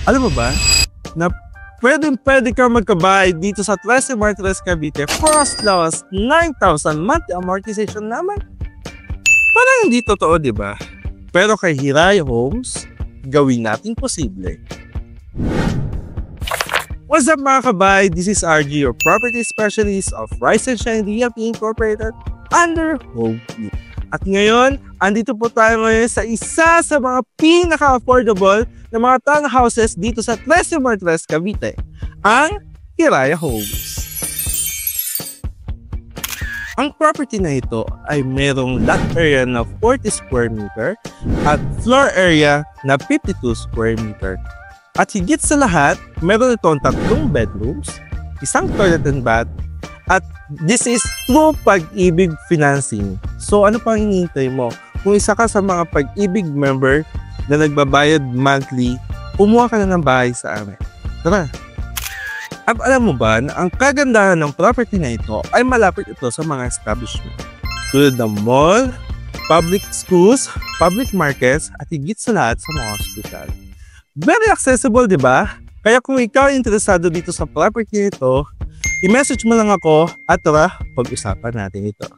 Alam mo ba, na pwede ka magkabahay dito sa Tres Martires Cavite for as low as 9,000 monthly amortization naman. Parang hindi totoo, di ba? Pero kay Hiraya Homes, gawin natin posible. What's up mga kabahay? This is RG, your property specialist of Rise and Shine Realty Incorporated under Home Group. At ngayon, andito po tayo ngayon sa isa sa mga pinaka-affordable na mga townhouses dito sa Tres Martires Cavite, ang Hiraya Homes. Ang property na ito ay merong lot area na 40 square meter at floor area na 52 square meter. At higit sa lahat, meron itong 3 bedrooms, isang toilet and bath, at this is true Pag-ibig financing. So ano pang hinihintay mo? Kung isa ka sa mga Pag-ibig member na nagbabayad monthly, kumuha ka na ng bahay sa amin. Tara! At alam mo ba na ang kagandahan ng property na ito ay malapit ito sa mga establishment tulad ng mall, public schools, public markets, at higit sa lahat sa mga hospital. Very accessible, di ba? Kaya kung ikaw ay interesado dito sa property nito, i-message mo lang ako at tara, pag-usapan natin ito.